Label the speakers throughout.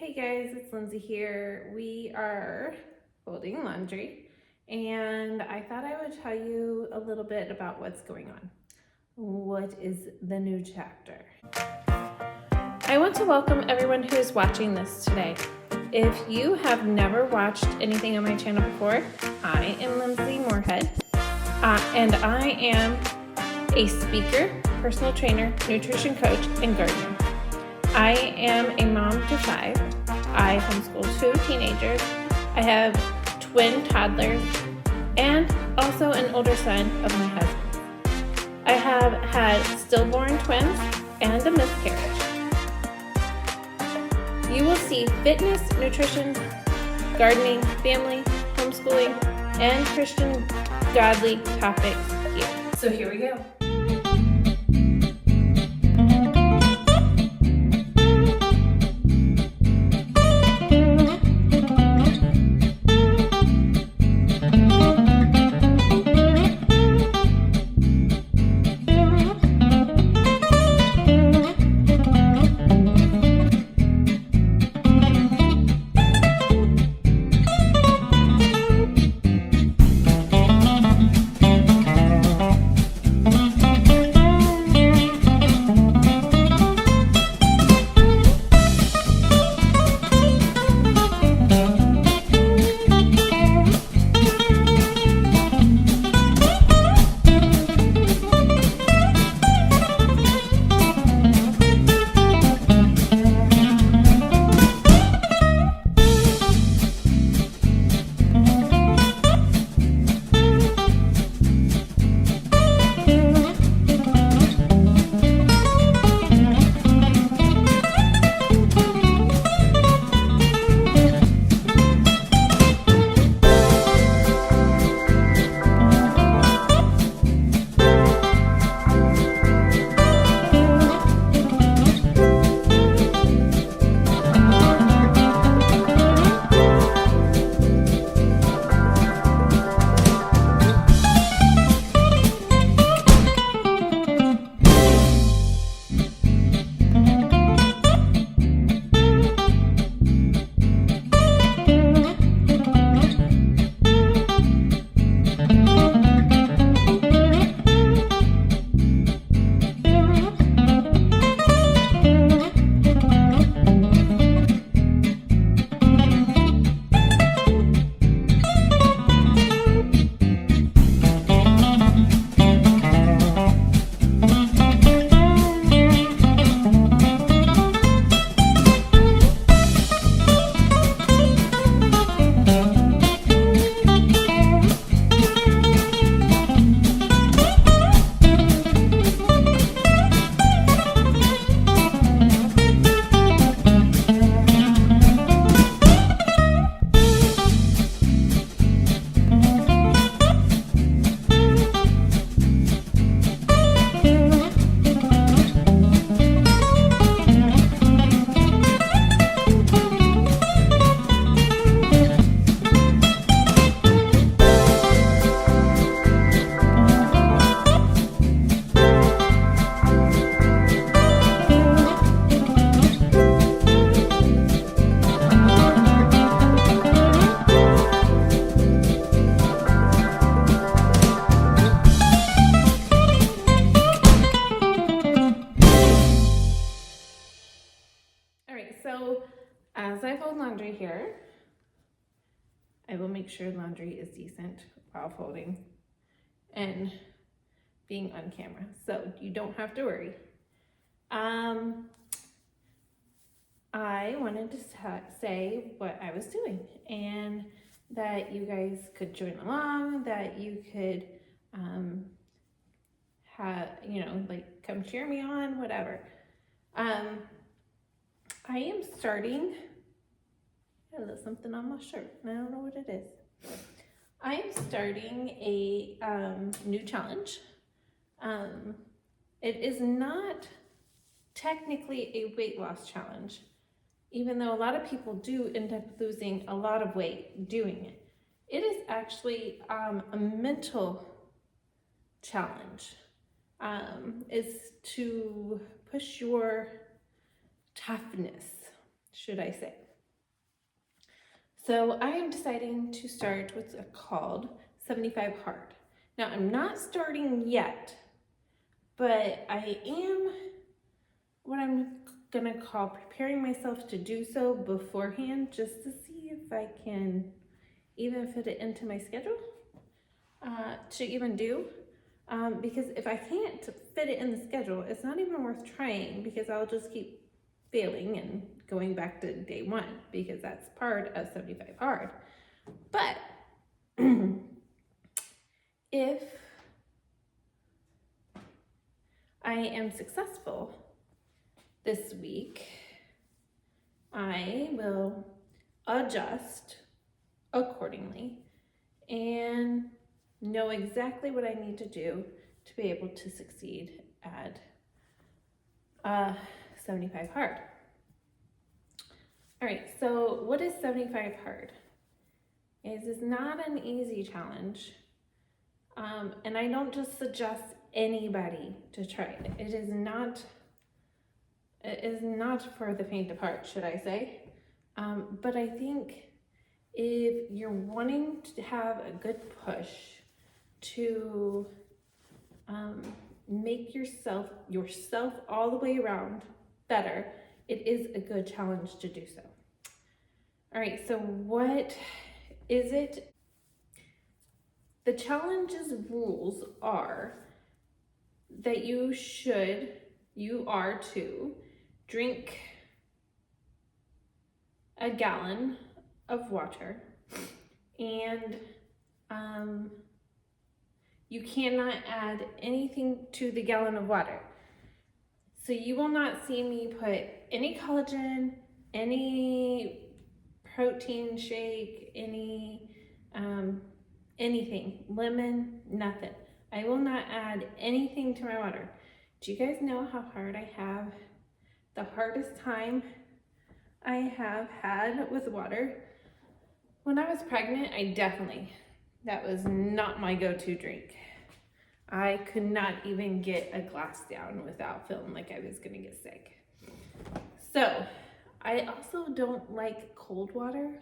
Speaker 1: Hey guys, it's Lindsay here. We are folding laundry and I thought I would tell you a little bit about what's going on. What is the new chapter? I want to welcome everyone who is watching this today. If you have never watched anything on my channel before, I am Lindsay Moorehead and I am a speaker, personal trainer, nutrition coach, and gardener. I am a mom to 5. I homeschool 2 teenagers. I have twin toddlers and also an older son of my husband's. I have had stillborn twins and a miscarriage. You will see fitness, nutrition, gardening, family, homeschooling, and Christian godly topics here. So here we go. So as I fold laundry here, I will make sure laundry is decent while folding and being on camera. So you don't have to worry. I wanted to say what I was doing and that you guys could join along, that you could like come cheer me on, whatever. I am starting, I have something on my shirt, and I don't know what it is. I am starting a new challenge. It is not technically a weight loss challenge, even though a lot of people do end up losing a lot of weight doing it. It is actually a mental challenge. Is to push your toughness, should I say. So I am deciding to start what's called 75 hard. Now I'm not starting yet, but I am what I'm gonna call preparing myself to do so beforehand, just to see if I can even fit it into my schedule to even do. Because if I can't fit it in the schedule, it's not even worth trying, because I'll just keep failing and going back to day one, because that's part of 75 hard. But if I am successful this week, I will adjust accordingly and know exactly what I need to do to be able to succeed at 75 hard. All right, so what is 75 hard? It is not an easy challenge, and I don't just suggest anybody to try it. It is not for the faint of heart, should I say. But I think if you're wanting to have a good push to make yourself all the way around better, it is a good challenge to do so. All right, so what is it? The challenge's rules are that you are to drink a gallon of water, and you cannot add anything to the gallon of water. So you will not see me put any collagen, any protein shake, anything, lemon, nothing. I will not add anything to my water. Do you guys know how hard I have? The hardest time I have had with water? When I was pregnant, that was not my go-to drink. I could not even get a glass down without feeling like I was gonna get sick. So I also don't like cold water.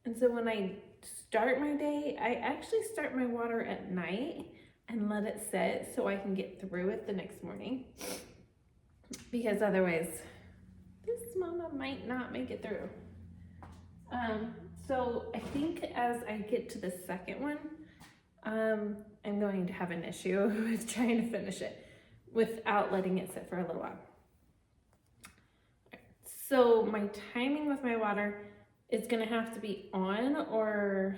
Speaker 1: And so when I start my day, I actually start my water at night and let it sit so I can get through it the next morning. Because otherwise, this mama might not make it through. So I think as I get to the second one, I'm going to have an issue with trying to finish it without letting it sit for a little while. So my timing with my water is gonna have to be on, or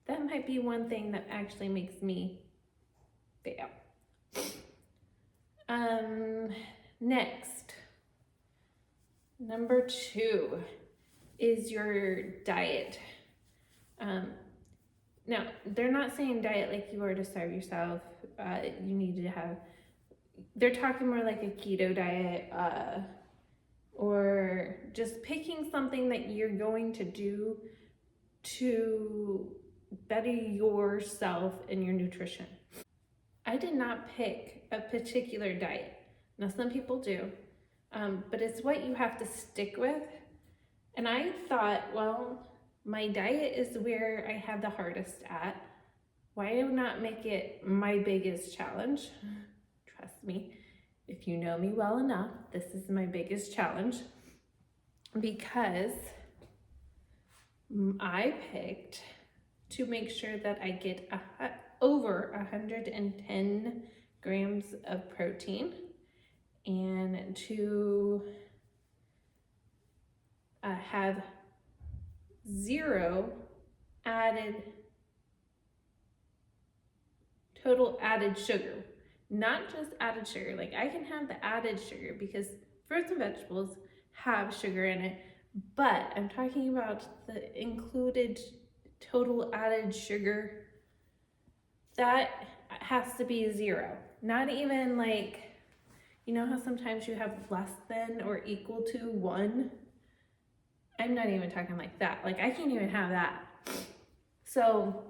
Speaker 1: that might be one thing that actually makes me fail. Next, number 2 is your diet. Now, they're not saying diet like you are to starve yourself. You need to have, they're talking more like a keto diet, or just picking something that you're going to do to better yourself and your nutrition. I did not pick a particular diet. Now, some people do, but it's what you have to stick with. And I thought, well, my diet is where I have the hardest at. Why not make it my biggest challenge? Trust me, if you know me well enough, this is my biggest challenge, because I picked to make sure that I get over 110 grams of protein, and to have 0 total added sugar. Not just added sugar, like I can have the added sugar because fruits and vegetables have sugar in it, but I'm talking about the included total added sugar. That has to be 0. Not even like, you know how sometimes you have less than or equal to 1? I'm not even talking like that. Like I can't even have that. So,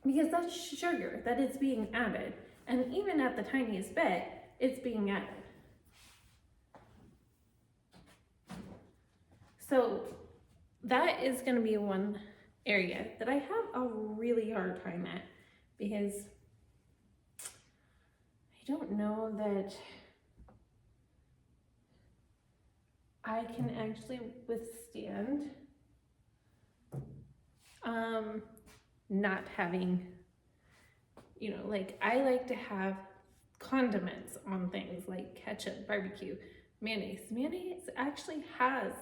Speaker 1: because that's sugar that is being added. And even at the tiniest bit, it's being added. So that is going to be one area that I have a really hard time at, because I don't know that I can actually withstand not having, like, I like to have condiments on things like ketchup, barbecue, mayonnaise. Mayonnaise actually has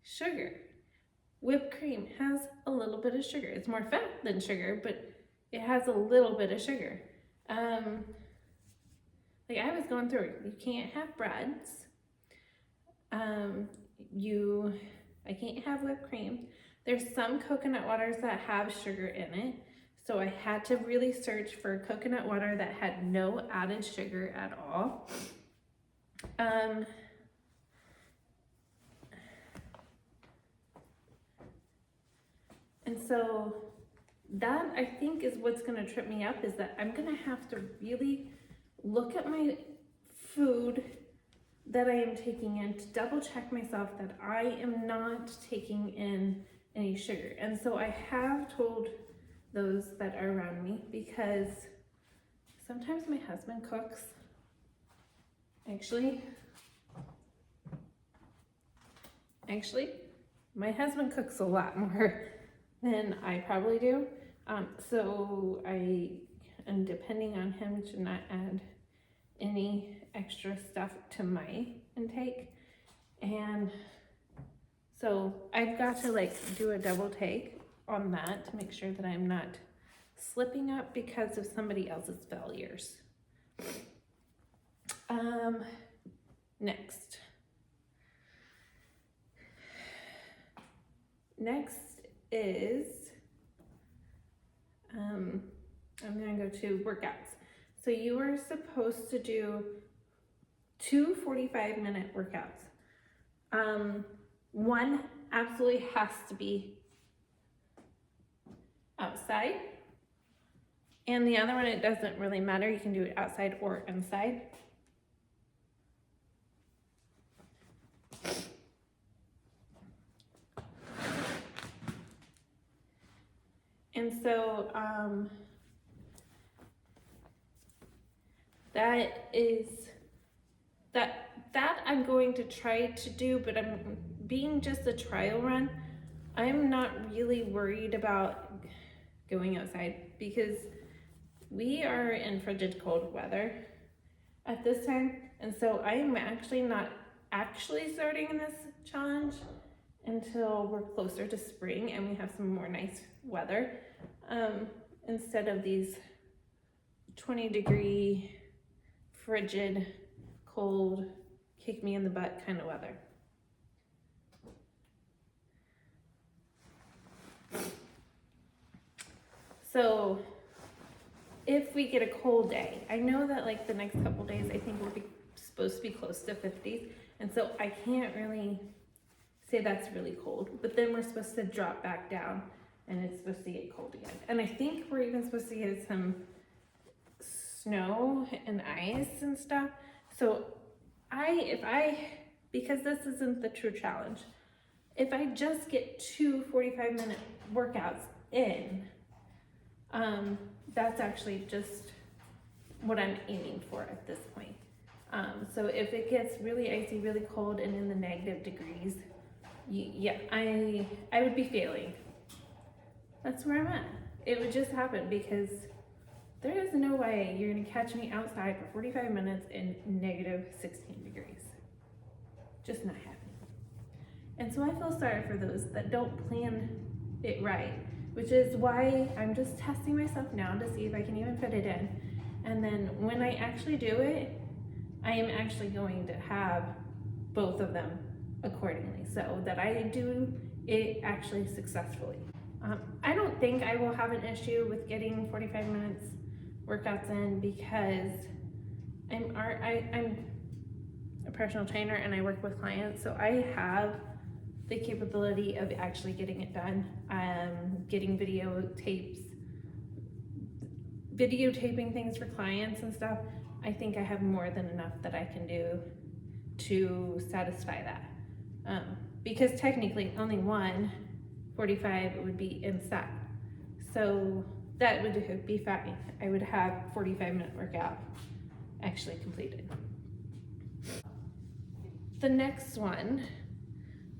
Speaker 1: sugar. Whipped cream has a little bit of sugar. It's more fat than sugar, but it has a little bit of sugar. Like, I was going through it. You can't have breads. I can't have whipped cream. There's some coconut waters that have sugar in it. So I had to really search for coconut water that had no added sugar at all. And so that, I think, is what's gonna trip me up, is that I'm gonna have to really look at my food that I am taking in to double check myself that I am not taking in any sugar. And so I have told those that are around me, because sometimes my husband cooks. Actually, my husband cooks a lot more than I probably do. So I am depending on him to not add any extra stuff to my intake. And so I've got to do a double take on that to make sure that I'm not slipping up because of somebody else's failures. Next is, I'm gonna go to workouts. So you are supposed to do 2 45-minute workouts. One absolutely has to be outside, and the other one, it doesn't really matter. You can do it outside or inside. And so that I'm going to try to do, but I'm being just a trial run. I'm not really worried about going outside, because we are in frigid cold weather at this time. And so I'm actually not starting in this challenge until we're closer to spring and we have some more nice weather, instead of these 20-degree frigid cold kick me in the butt kind of weather. So if we get a cold day, I know that the next couple days, I think we're supposed to be close to 50s. And so I can't really say that's really cold, but then we're supposed to drop back down and it's supposed to get cold again. And I think we're even supposed to get some snow and ice and stuff. So because this isn't the true challenge, if I just get 2 45-minute workouts in, that's actually just what I'm aiming for at this point. So if it gets really icy, really cold, and in the negative degrees, I would be failing. That's where I'm at. It would just happen, because there is no way you're gonna catch me outside for 45 minutes in negative 16 degrees. Just not happening. And so I feel sorry for those that don't plan it right, which is why I'm just testing myself now to see if I can even fit it in. And then when I actually do it, I am actually going to have both of them accordingly, so that I do it actually successfully. I don't think I will have an issue with getting 45 minutes workouts in, because I'm a personal trainer and I work with clients, so I have the capability of actually getting it done. Getting videotaping things for clients and stuff. I think I have more than enough that I can do to satisfy that. because technically only one 45 would be inside. So that would be fine. I would have 45-minute workout actually completed. The next one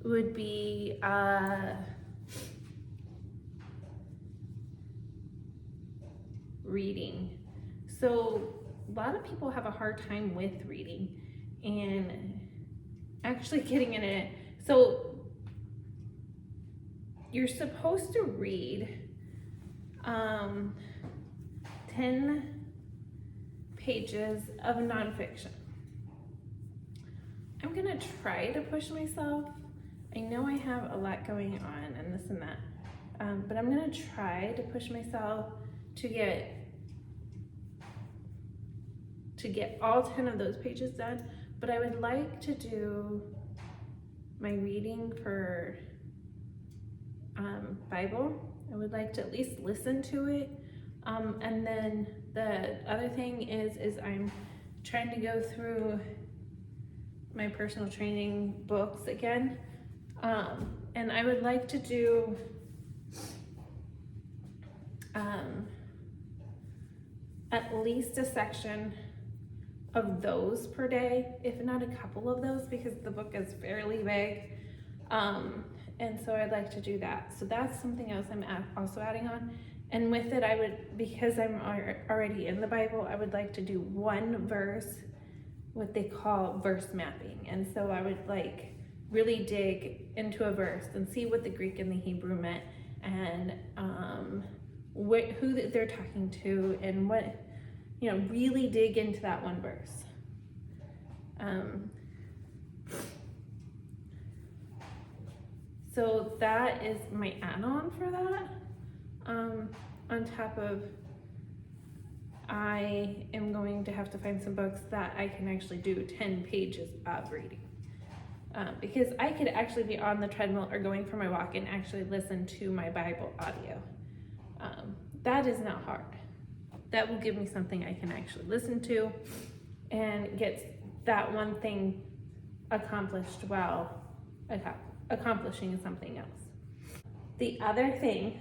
Speaker 1: would be reading. So a lot of people have a hard time with reading and actually getting in it. So you're supposed to read 10 pages of nonfiction. I'm gonna try to push myself. I know I have a lot going on and this and that, but I'm gonna try to push myself to get all 10 of those pages done. But I would like to do my reading for Bible. I would like to at least listen to it. And then the other thing is I'm trying to go through my personal training books again. And I would like to do at least a section of those per day, if not a couple of those, because the book is fairly big. And so I'd like to do that. So that's something else I'm also adding on. And with it, I would, because I'm already in the Bible, I would like to do one verse, what they call verse mapping. And so I would like really dig into a verse and see what the Greek and the Hebrew meant, and who they're talking to, and what, you know, really dig into that one verse. So that is my add-on for that. On top of, I am going to have to find some books that I can actually do 10 pages of reading. Because I could actually be on the treadmill or going for my walk and actually listen to my Bible audio. That is not hard. That will give me something I can actually listen to and get that one thing accomplished while accomplishing something else. The other thing,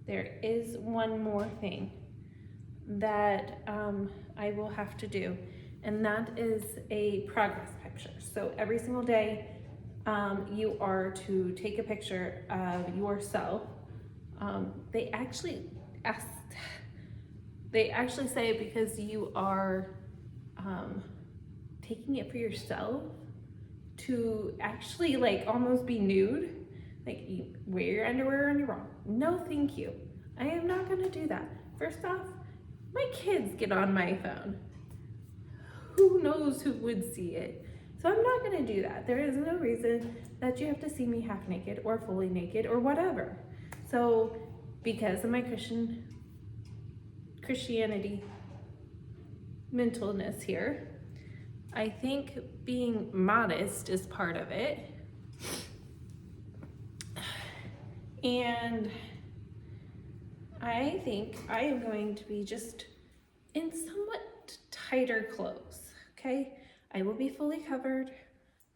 Speaker 1: there is one more thing that I will have to do, and that is a progress picture. So every single day, you are to take a picture of yourself. They actually say because you are taking it for yourself, to actually like almost be nude, like you wear your underwear on your bra. No, thank you. I am not gonna do that. First off, my kids get on my phone. Who knows who would see it? So I'm not gonna do that. There is no reason that you have to see me half naked or fully naked or whatever. So because of my Christianity mentalness here, I think being modest is part of it. And I think I am going to be just in somewhat tighter clothes, okay? I will be fully covered.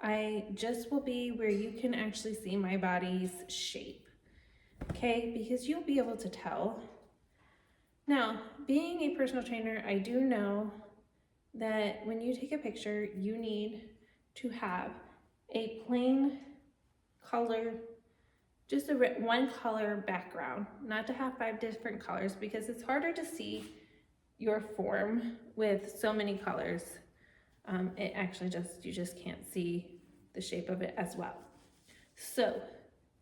Speaker 1: I just will be where you can actually see my body's shape, okay? Because you'll be able to tell. Now, being a personal trainer, I do know that when you take a picture, you need to have a plain color, just a one color background, not to have 5 different colors, because it's harder to see your form with so many colors. It actually you just can't see the shape of it as well. So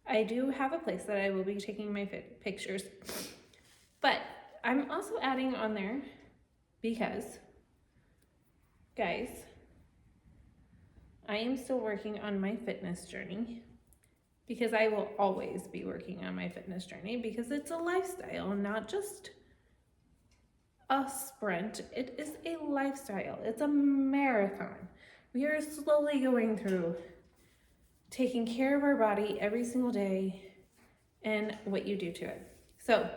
Speaker 1: I do have a place that I will be taking my pictures, but I'm also adding on there because, guys, I am still working on my fitness journey, because I will always be working on my fitness journey, because it's a lifestyle, not just a sprint. It is a lifestyle. It's a marathon. We are slowly going through taking care of our body every single day and what you do to it. So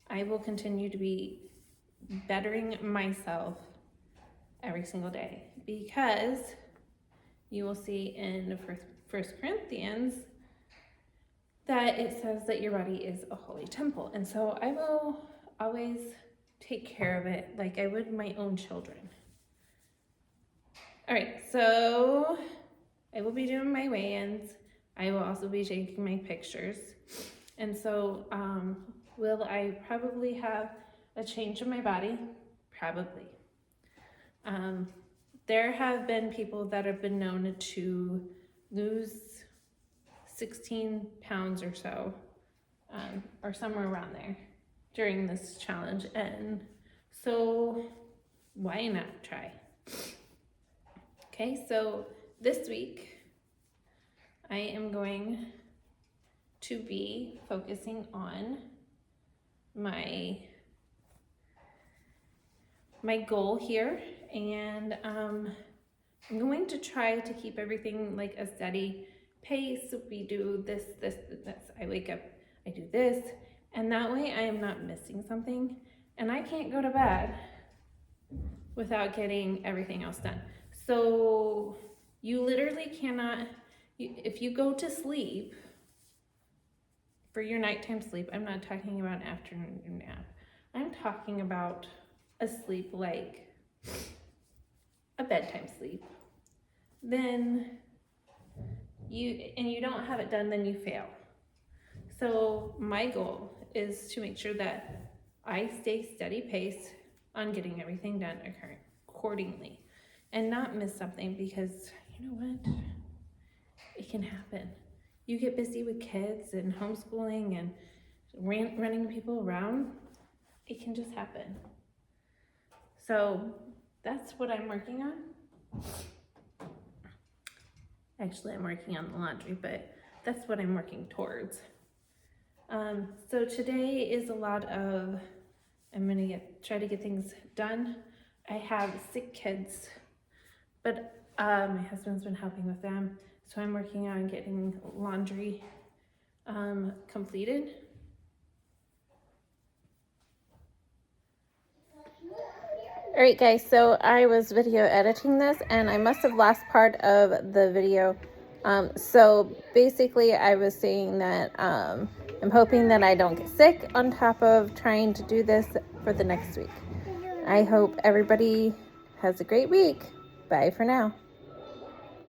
Speaker 1: I will continue to be bettering myself every single day, because you will see in First Corinthians that it says that your body is a holy temple. And so I will always take care of it like I would my own children. All right, so I will be doing my weigh-ins. I will also be taking my pictures. And so will I probably have a change in my body? Probably. There have been people that have been known to lose 16 pounds or so, or somewhere around there during this challenge. And so why not try? Okay, so this week I am going to be focusing on my goal here, and I'm going to try to keep everything like a steady pace. We do this. I wake up, I do this, and that way I am not missing something, and I can't go to bed without getting everything else done. So you literally cannot, if you go to sleep for your nighttime sleep, I'm not talking about an afternoon nap. I'm talking about a sleep like a bedtime sleep. Then you don't have it done, then you fail. So my goal is to make sure that I stay steady pace on getting everything done accordingly and not miss something, because you know what? It can happen. You get busy with kids and homeschooling and running people around. It can just happen. So that's what I'm working on. Actually, I'm working on the laundry, but that's what I'm working towards. So today is a lot of, I'm gonna try to get things done. I have 6 kids, but my husband's been helping with them. So I'm working on getting laundry completed. All right, guys, so I was video editing this and I must have lost part of the video. So basically I was saying that I'm hoping that I don't get sick on top of trying to do this for the next week. I hope everybody has a great week. Bye for now.